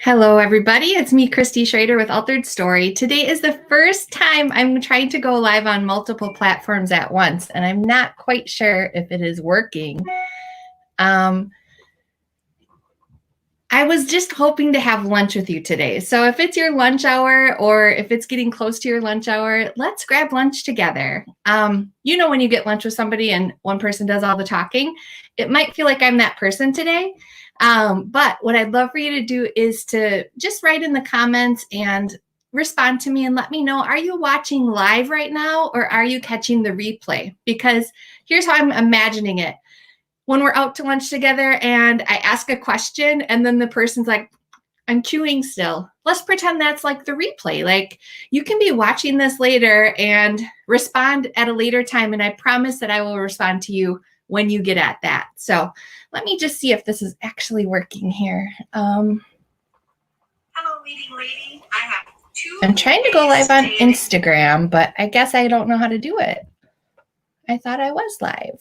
Hello, everybody. It's me, Christy Schrader with Altered Story. Today is the first time I'm trying to go live on multiple platforms at once, and I'm not quite sure if it is working. I was just hoping to have lunch with you today. So if it's your lunch hour or if it's getting close to your lunch hour, let's grab lunch together. When you get lunch with somebody and one person does all the talking, it might feel like I'm that person today. But what I'd love for you to do is to just write in the comments and respond to me and let me know, are you watching live right now or are you catching the replay? Because here's how I'm imagining it. When we're out to lunch together and I ask a question and then the person's like, I'm chewing still. Let's pretend that's like the replay. Like you can be watching this later and respond at a later time. And I promise that I will respond to you when you get at that. So let me just see if this is actually working here. Hello, leading lady. I have two. I'm trying to go live on Instagram, but I guess I don't know how to do it. I thought I was live.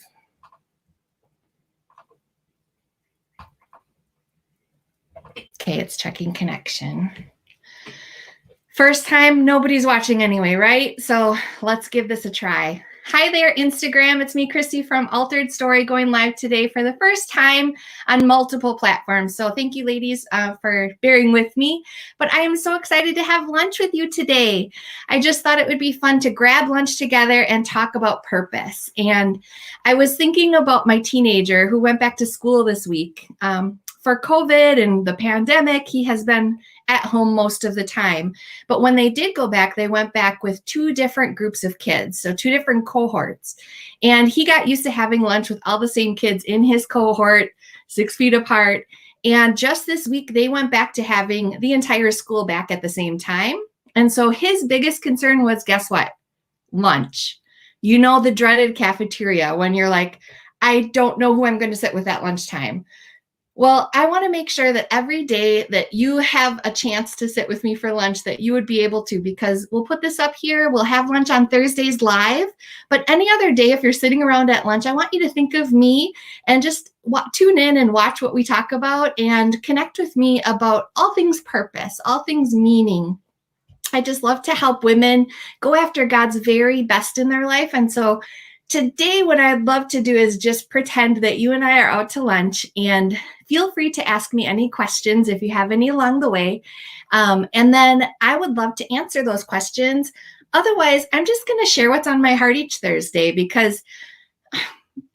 Okay, it's checking connection. First time, nobody's watching anyway, right? So let's give this a try. Hi there, Instagram. It's me, Christy from Altered Story, going live today for the first time on multiple platforms. So thank you, ladies, for bearing with me. But I am so excited to have lunch with you today. I just thought it would be fun to grab lunch together and talk about purpose. And I was thinking about my teenager who went back to school this week. For COVID and the pandemic, he has been at home most of the time. But when they did go back, they went back with two different groups of kids, so two different cohorts. And he got used to having lunch with all the same kids in his cohort, 6 feet apart. And just this week, they went back to having the entire school back at the same time. And so his biggest concern was, guess what? Lunch. You know, the dreaded cafeteria when you're like, I don't know who I'm going to sit with at lunchtime. Well, I want to make sure that every day that you have a chance to sit with me for lunch, that you would be able to, because we'll put this up here. We'll have lunch on Thursdays live. But any other day, if you're sitting around at lunch, I want you to think of me and just tune in and watch what we talk about and connect with me about all things purpose, all things meaning. I just love to help women go after God's very best in their life. And so today, what I'd love to do is just pretend that you and I are out to lunch, and feel free to ask me any questions if you have any along the way. And then I would love to answer those questions. Otherwise, I'm just going to share what's on my heart each Thursday, because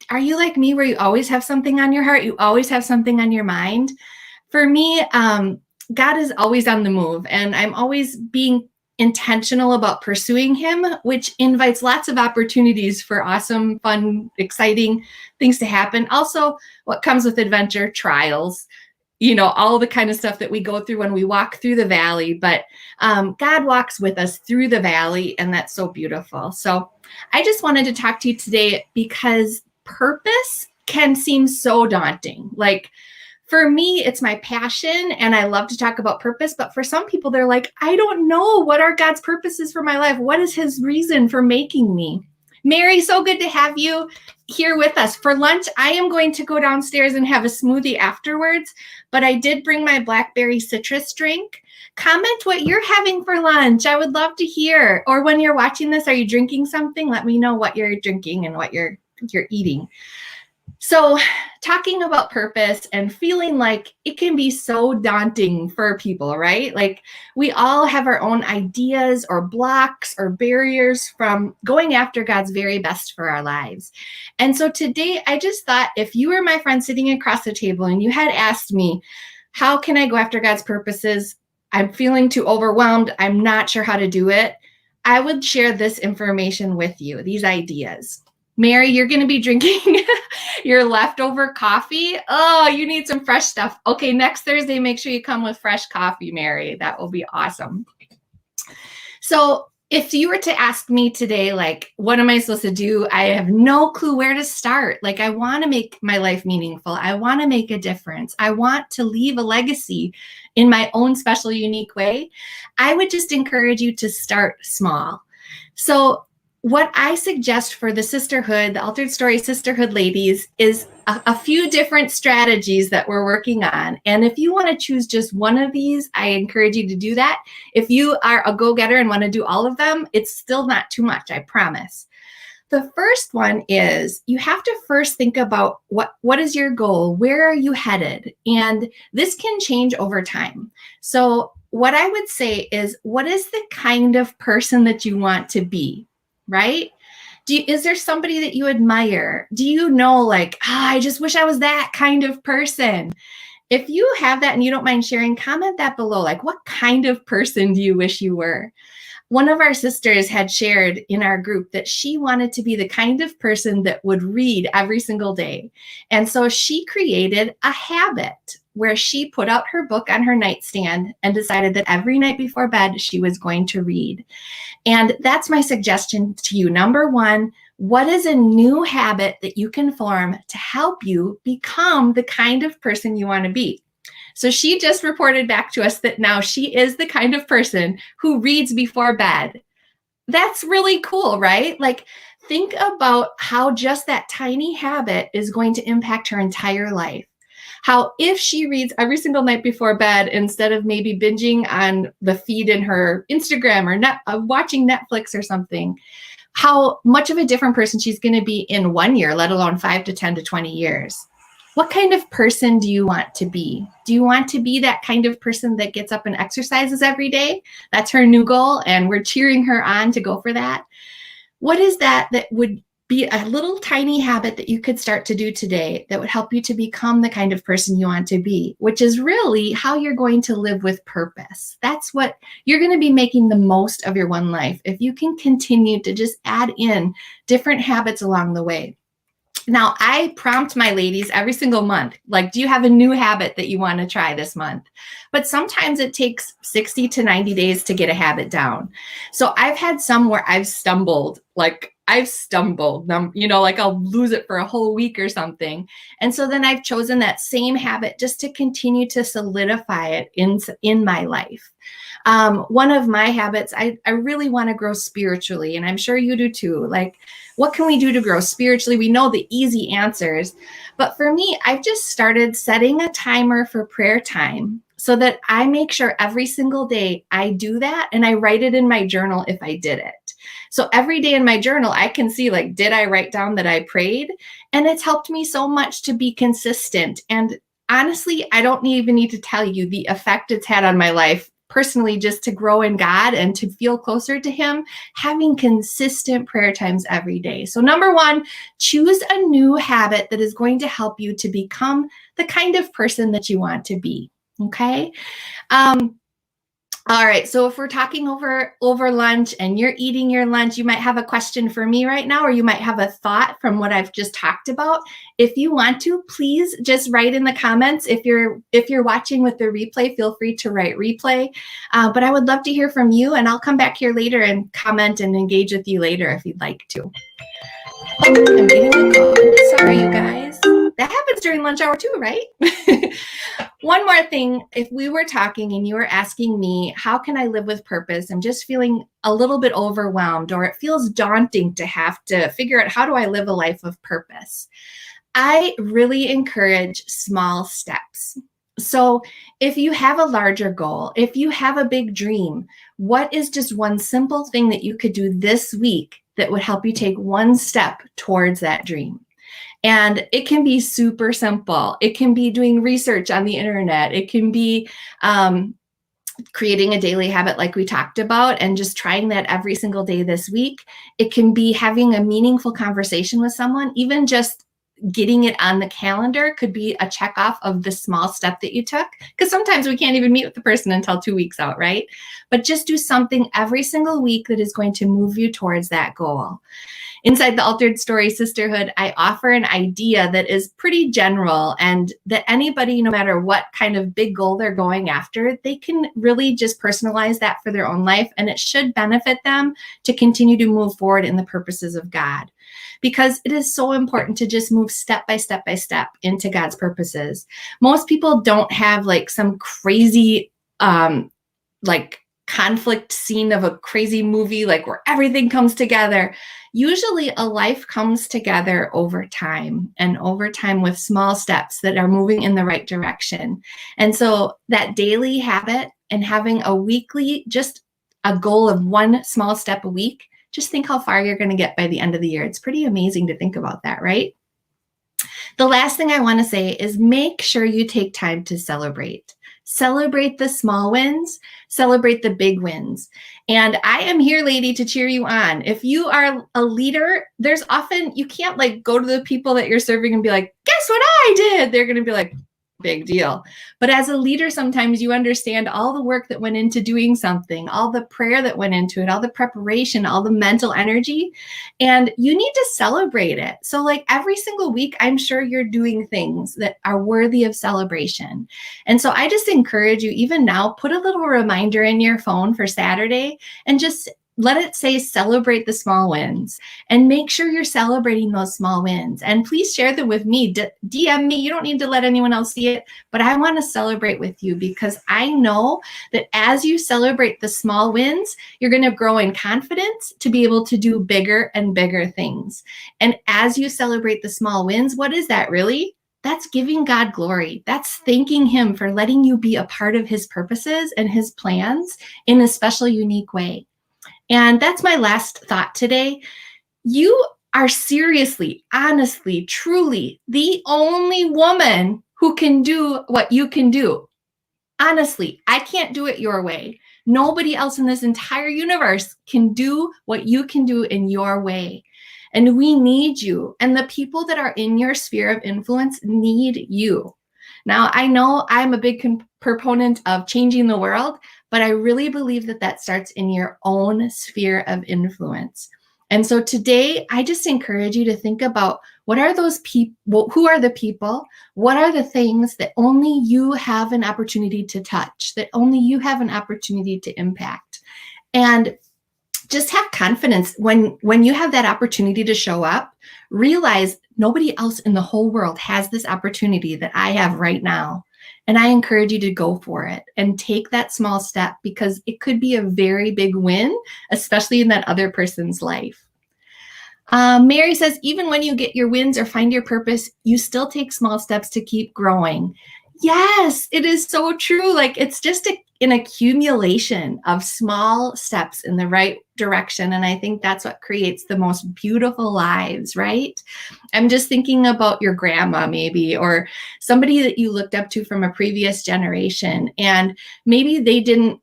are you like me where you always have something on your heart? You always have something on your mind? For me, God is always on the move, and I'm always being intentional about pursuing him, which invites lots of opportunities for awesome, fun, exciting things to happen. Also, what comes with adventure, trials, all the kind of stuff that we go through when we walk through the valley. But God walks with us through the valley, and that's so beautiful. So I just wanted to talk to you today because purpose can seem so daunting. Like, for me, it's my passion, and I love to talk about purpose. But for some people, they're like, I don't know what are God's purposes for my life. What is his reason for making me? Mary, so good to have you here with us. For lunch, I am going to go downstairs and have a smoothie afterwards, but I did bring my blackberry citrus drink. Comment what you're having for lunch. I would love to hear. Or when you're watching this, are you drinking something? Let me know what you're drinking and what you're eating. So talking about purpose and feeling like it can be so daunting for people, right? Like we all have our own ideas or blocks or barriers from going after God's very best for our lives. And so today I just thought, if you were my friend sitting across the table and you had asked me, how can I go after God's purposes? I'm feeling too overwhelmed. I'm not sure how to do it. I would share this information with you, these ideas. Mary, you're going to be drinking your leftover coffee. Oh, you need some fresh stuff. Okay, next Thursday, make sure you come with fresh coffee, Mary. That will be awesome. So if you were to ask me today, like, what am I supposed to do? I have no clue where to start. Like, I want to make my life meaningful. I want to make a difference. I want to leave a legacy in my own special, unique way. I would just encourage you to start small. So what I suggest for the sisterhood, the Altered Story Sisterhood ladies, is a few different strategies that we're working on. And if you want to choose just one of these, I encourage you to do that. If you are a go-getter and want to do all of them, it's still not too much, I promise. The first one is you have to first think about what is your goal? Where are you headed? And this can change over time. So what I would say is, what is the kind of person that you want to be, right? Is there somebody that you admire? Do you know, like, I just wish I was that kind of person? If you have that and you don't mind sharing, comment that below. Like, what kind of person do you wish you were? One of our sisters had shared in our group that she wanted to be the kind of person that would read every single day. And so she created a habit where she put out her book on her nightstand and decided that every night before bed, she was going to read. And that's my suggestion to you. Number one, what is a new habit that you can form to help you become the kind of person you want to be? So she just reported back to us that now she is the kind of person who reads before bed. That's really cool, right? Like, think about how just that tiny habit is going to impact her entire life. How if she reads every single night before bed, instead of maybe binging on the feed in her Instagram or watching Netflix or something, how much of a different person she's going to be in 1 year, let alone 5 to 10 to 20 years. What kind of person do you want to be? Do you want to be that kind of person that gets up and exercises every day? That's her new goal, and we're cheering her on to go for that. What is that would be a little tiny habit that you could start to do today that would help you to become the kind of person you want to be, which is really how you're going to live with purpose. That's what you're going to be making the most of your one life if you can continue to just add in different habits along the way. Now, I prompt my ladies every single month, like, do you have a new habit that you want to try this month? But sometimes it takes 60 to 90 days to get a habit down. So I've had some where I've stumbled, like I'll lose it for a whole week or something. And so then I've chosen that same habit just to continue to solidify it in my life. One of my habits, I really want to grow spiritually, and I'm sure you do too. Like, what can we do to grow spiritually? We know the easy answers, but for me, I've just started setting a timer for prayer time so that I make sure every single day I do that, and I write it in my journal if I did it. So every day in my journal, I can see, like, did I write down that I prayed? And it's helped me so much to be consistent. And honestly, I don't even need to tell you the effect it's had on my life personally, just to grow in God and to feel closer to Him, having consistent prayer times every day. So number one, choose a new habit that is going to help you to become the kind of person that you want to be. Okay. All right. So if we're talking over lunch and you're eating your lunch, you might have a question for me right now, or you might have a thought from what I've just talked about. If you want to, please just write in the comments. If you're watching with the replay, feel free to write replay. But I would love to hear from you, and I'll come back here later and comment and engage with you later if you'd like to. Oh, I'm getting a call. Sorry, you guys. That happens during lunch hour too, right? One more thing, if we were talking and you were asking me, how can I live with purpose? I'm just feeling a little bit overwhelmed, or it feels daunting to have to figure out, how do I live a life of purpose? I really encourage small steps. So if you have a larger goal, if you have a big dream, what is just one simple thing that you could do this week that would help you take one step towards that dream? And it can be super simple. It can be doing research on the internet. It can be creating a daily habit like we talked about and just trying that every single day this week. It can be having a meaningful conversation with someone. Even just getting it on the calendar could be a check off of the small step that you took, because sometimes we can't even meet with the person until 2 weeks out, right? But just do something every single week that is going to move you towards that goal. Inside the Altered Story Sisterhood, I offer an idea that is pretty general, and that anybody, no matter what kind of big goal they're going after, they can really just personalize that for their own life, and it should benefit them to continue to move forward in the purposes of God. Because it is so important to just move step by step by step into God's purposes. Most people don't have like some crazy conflict scene of a crazy movie, like where everything comes together. Usually a life comes together over time, and over time with small steps that are moving in the right direction. And so that daily habit and having a weekly, just a goal of one small step a week, just think how far you're going to get by the end of the year. It's pretty amazing to think about that, right? The last thing I want to say is make sure you take time to celebrate. Celebrate the small wins, celebrate the big wins. And I am here, lady, to cheer you on. If you are a leader, there's often, you can't like go to the people that you're serving and be like, guess what I did? They're going to be like, big deal. But as a leader, sometimes you understand all the work that went into doing something, all the prayer that went into it, all the preparation, all the mental energy, and you need to celebrate it. So like every single week, I'm sure you're doing things that are worthy of celebration. And so I just encourage you, even now, put a little reminder in your phone for Saturday and just let it say celebrate the small wins, and make sure you're celebrating those small wins. And please share them with me. DM me. You don't need to let anyone else see it, but I want to celebrate with you, because I know that as you celebrate the small wins, you're going to grow in confidence to be able to do bigger and bigger things. And as you celebrate the small wins, what is that really? That's giving God glory. That's thanking Him for letting you be a part of His purposes and His plans in a special, unique way. And that's my last thought today. You are seriously, honestly, truly the only woman who can do what you can do. Honestly, I can't do it your way. Nobody else in this entire universe can do what you can do in your way. And we need you. And the people that are in your sphere of influence need you. Now, I know I'm a big proponent of changing the world, but I really believe that that starts in your own sphere of influence. And so today, I just encourage you to think about, what are those people? Who are the people? What are the things that only you have an opportunity to touch, that only you have an opportunity to impact? And just have confidence when you have that opportunity to show up. Realize nobody else in the whole world has this opportunity that I have right now. And I encourage you to go for it and take that small step, because it could be a very big win, especially in that other person's life. Mary says, even when you get your wins or find your purpose, you still take small steps to keep growing. Yes, it is so true. Like, it's just an accumulation of small steps in the right direction. And I think that's what creates the most beautiful lives, right? I'm just thinking about your grandma, maybe, or somebody that you looked up to from a previous generation. And maybe they didn't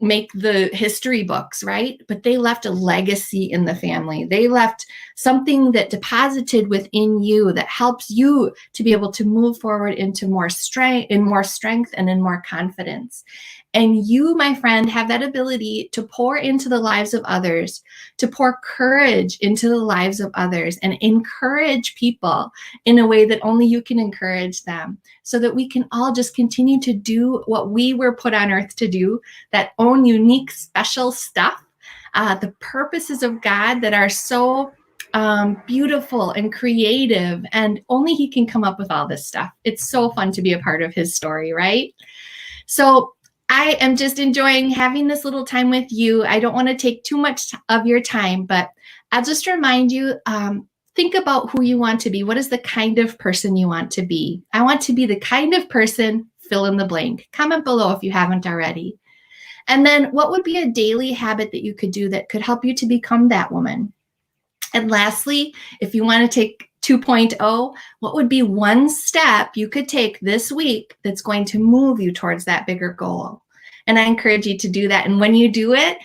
make the history books, right? But they left a legacy in the family. They left something that deposited within you that helps you to be able to move forward into more strength, and in more confidence. And you, my friend, have that ability to pour into the lives of others, to pour courage into the lives of others, and encourage people in a way that only you can encourage them, so that we can all just continue to do what we were put on earth to do, that own unique, special stuff, the purposes of God that are so beautiful and creative, and only He can come up with all this stuff. It's so fun to be a part of His story, right? So I am just enjoying having this little time with you. I don't want to take too much of your time, but I'll just remind you, think about who you want to be. What is the kind of person you want to be? I want to be the kind of person, fill in the blank. Comment below if you haven't already. And then what would be a daily habit that you could do that could help you to become that woman? And lastly, if you want to take 2.0, what would be one step you could take this week that's going to move you towards that bigger goal? And I encourage you to do that. And when you do it,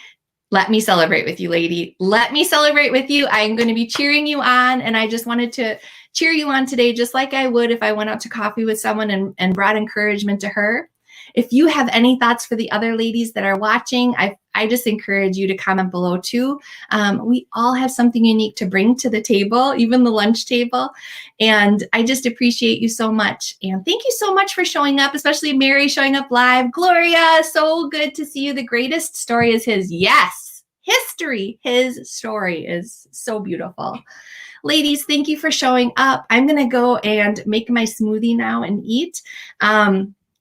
let me celebrate with you, lady. Let me celebrate with you. I'm going to be cheering you on. And I just wanted to cheer you on today, just like I would if I went out to coffee with someone and brought encouragement to her. If you have any thoughts for the other ladies that are watching, I just encourage you to comment below too. We all have something unique to bring to the table, even the lunch table. And I just appreciate you so much. And thank you so much for showing up, especially Mary showing up live. Gloria, so good to see you. The greatest story is his. Yes, history. His story is so beautiful. Ladies, thank you for showing up. I'm going to go and make my smoothie now and eat.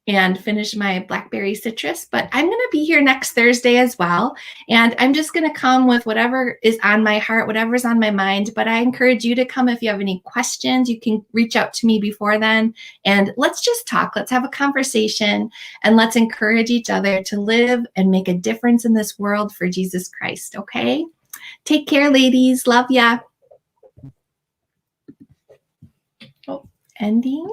and finish my blackberry citrus, but I'm going to be here next Thursday as well. And I'm just going to come with whatever is on my heart, whatever's on my mind. But I encourage you to come if you have any questions. You can reach out to me before then, and let's just talk. Let's have a conversation, and let's encourage each other to live and make a difference in this world for Jesus Christ. Okay? Take care, ladies. Love ya. Oh, ending.